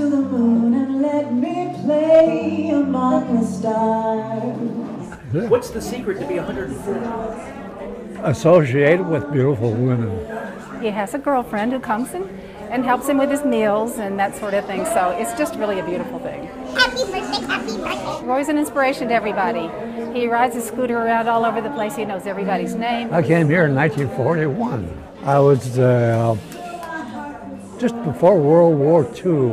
to the moon and let me play among the stars. What's the secret to be 104? Associated with beautiful women. He has a girlfriend who comes and helps him with his meals and that sort of thing, so it's just really a beautiful thing. Happy birthday, happy birthday. Roy's an inspiration to everybody. He rides his scooter around all over the place. He knows everybody's name. I came here in 1941. I was just before World War II.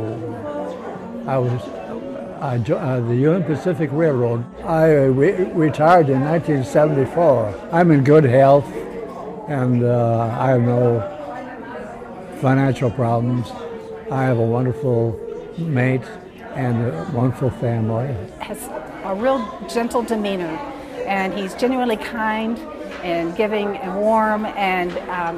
I joined the Union Pacific Railroad. I retired in 1974. I'm in good health, and I have no financial problems. I have a wonderful mate and a wonderful family. Has a real gentle demeanor, and he's genuinely kind and giving and warm, and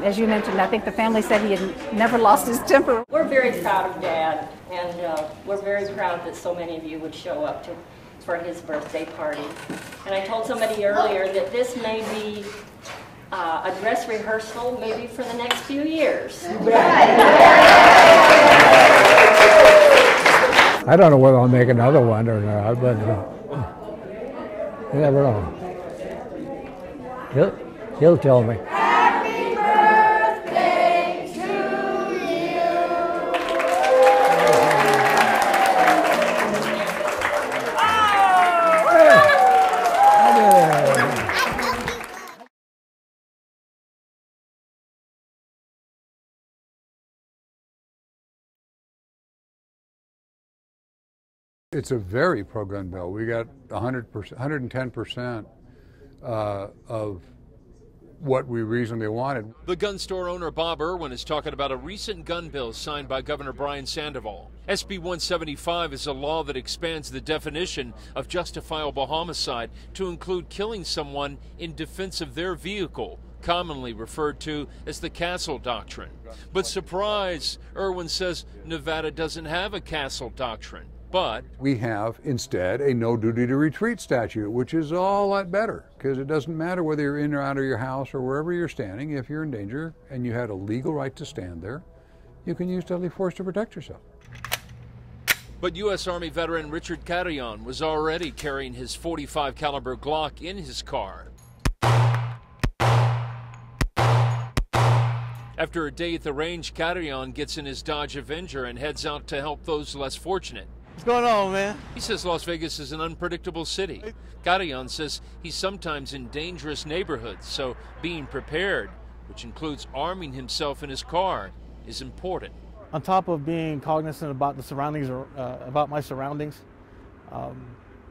as you mentioned, I think the family said he had never lost his temper. We're very proud of Dad, and we're very proud that so many of you would show up for his birthday party. And I told somebody earlier that this may be a dress rehearsal maybe for the next few years. I don't know whether I'll make another one or not, but you never know. He'll tell me. Happy birthday to you. It's a very pro-gun bill. We got 100%, 110% of what we reasonably wanted. The gun store owner Bob Irwin is talking about a recent gun bill signed by Governor Brian Sandoval. SB 175 is a law that expands the definition of justifiable homicide to include killing someone in defense of their vehicle, commonly referred to as the Castle Doctrine. But surprise, Irwin says Nevada doesn't have a Castle Doctrine. But we have instead a no duty to retreat statute, which is a lot better because it doesn't matter whether you're in or out of your house or wherever you're standing. If you're in danger and you had a legal right to stand there, you can use deadly force to protect yourself. But U.S. Army veteran Richard Carillon was already carrying his .45 caliber Glock in his car. After a day at the range, Carillon gets in his Dodge Avenger and heads out to help those less fortunate. What's going on, man? He says Las Vegas is an unpredictable city. Carillon says he's sometimes in dangerous neighborhoods, so being prepared, which includes arming himself in his car, is important. On top of being cognizant about the surroundings, about my surroundings,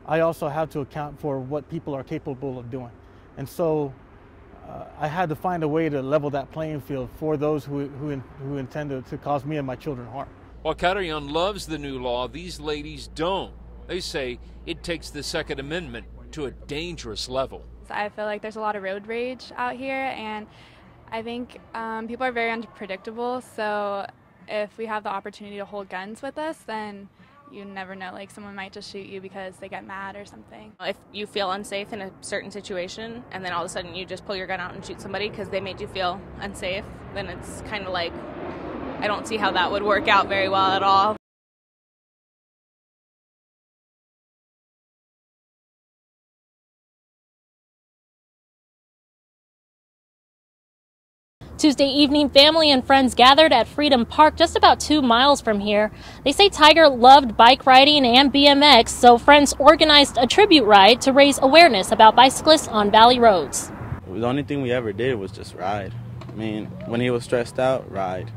I also have to account for what people are capable of doing. And so I had to find a way to level that playing field for those who intend to cause me and my children harm. While Carillon loves the new law, these ladies don't. They say it takes the Second Amendment to a dangerous level. I feel like there's a lot of road rage out here, and I think people are very unpredictable, so if we have the opportunity to hold guns with us, then you never know, like someone might just shoot you because they get mad or something. If you feel unsafe in a certain situation and then all of a sudden you just pull your gun out and shoot somebody because they made you feel unsafe, then it's kind of like, I don't see how that would work out very well at all. Tuesday evening, family and friends gathered at Freedom Park just about 2 miles from here. They say Tiger loved bike riding and BMX, so friends organized a tribute ride to raise awareness about bicyclists on valley roads. The only thing we ever did was just ride. I mean, when he was stressed out, ride.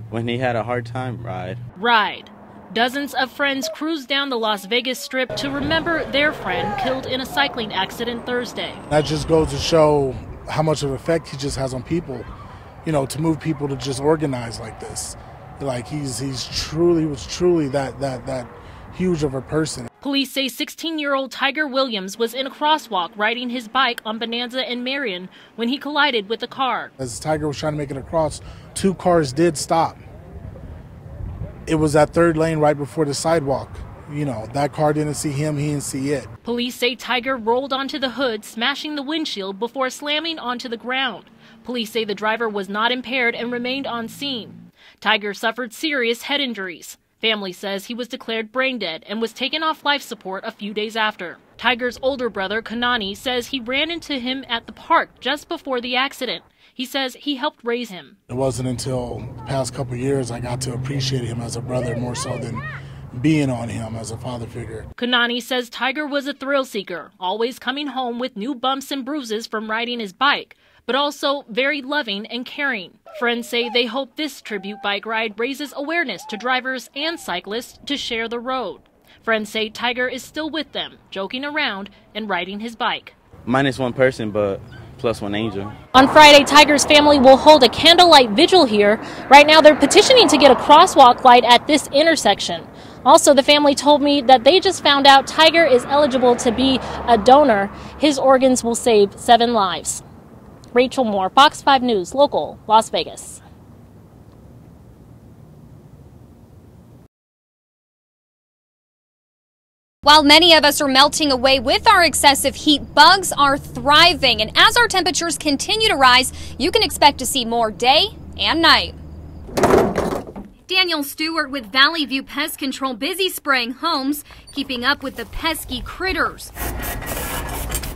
When he had a hard time, ride. Ride. Dozens of friends cruised down the Las Vegas Strip to remember their friend killed in a cycling accident Thursday. That just goes to show how much of an effect he just has on people. You know, to move people to just organize like this. Like he was truly that huge of a person. Police say 16-year-old Tiger Williams was in a crosswalk riding his bike on Bonanza and Marion when he collided with a car. As Tiger was trying to make it across, 2 cars did stop. It was that third lane right before the sidewalk. You know, that car didn't see him, he didn't see it. Police say Tiger rolled onto the hood, smashing the windshield before slamming onto the ground. Police say the driver was not impaired and remained on scene. Tiger suffered serious head injuries. Family says he was declared brain dead and was taken off life support a few days after. Tiger's older brother, Kanani, says he ran into him at the park just before the accident. He says he helped raise him. It wasn't until the past couple of years I got to appreciate him as a brother more so than being on him as a father figure. Kanani says Tiger was a thrill seeker, always coming home with new bumps and bruises from riding his bike, but also very loving and caring. Friends say they hope this tribute bike ride raises awareness to drivers and cyclists to share the road. Friends say Tiger is still with them, joking around and riding his bike. Minus one person, but plus one angel. On Friday, Tiger's family will hold a candlelight vigil here. Right now, they're petitioning to get a crosswalk light at this intersection. Also, the family told me that they just found out Tiger is eligible to be a donor. His organs will save 7 lives. Rachel Moore, Fox 5 News, local, Las Vegas. While many of us are melting away with our excessive heat, bugs are thriving. And as our temperatures continue to rise, you can expect to see more day and night. Daniel Stewart with Valley View Pest Control busy spraying homes, keeping up with the pesky critters.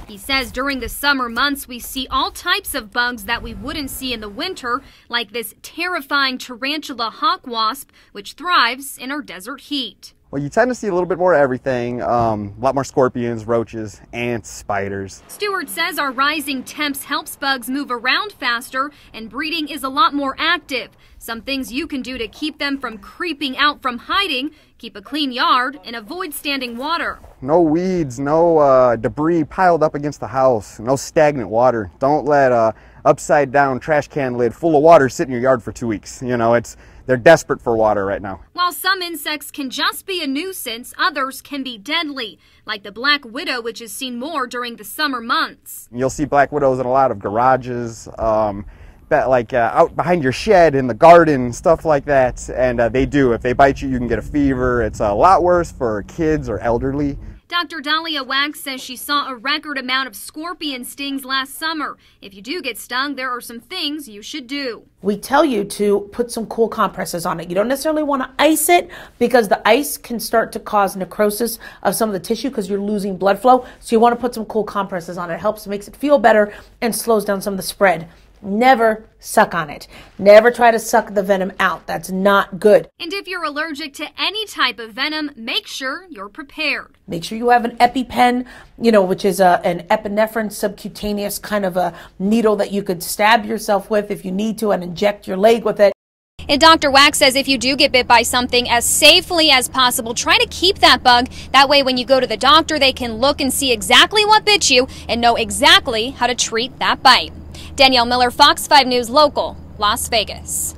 He says during the summer months we see all types of bugs that we wouldn't see in the winter, like this terrifying tarantula hawk wasp, which thrives in our desert heat. Well, you tend to see a little bit more of everything, a lot more scorpions, roaches, ants, spiders. Stewart says our rising temps helps bugs move around faster and breeding is a lot more active. Some things you can do to keep them from creeping out from hiding: keep a clean yard and avoid standing water. No weeds, no debris piled up against the house, no stagnant water. Don't let a upside down trash can lid full of water sit in your yard for 2 weeks. You know, they're desperate for water right now. While some insects can just be a nuisance, others can be deadly, like the black widow, which is seen more during the summer months. You'll see black widows in a lot of garages, out behind your shed, in the garden, stuff like that. And they do. If they bite you, you can get a fever. It's a lot worse for kids or elderly. Dr. Dahlia Wax says she saw a record amount of scorpion stings last summer. If you do get stung, there are some things you should do. We tell you to put some cool compresses on it. You don't necessarily want to ice it because the ice can start to cause necrosis of some of the tissue because you're losing blood flow. So you want to put some cool compresses on it. It helps, makes it feel better and slows down some of the spread. Never suck on it. Never try to suck the venom out. That's not good. And if you're allergic to any type of venom, make sure you're prepared. Make sure you have an EpiPen, which is an epinephrine subcutaneous kind of a needle that you could stab yourself with if you need to and inject your leg with it. And Dr. Wax says if you do get bit by something, as safely as possible, try to keep that bug. That way when you go to the doctor, they can look and see exactly what bit you and know exactly how to treat that bite. Danielle Miller, Fox 5 News Local, Las Vegas.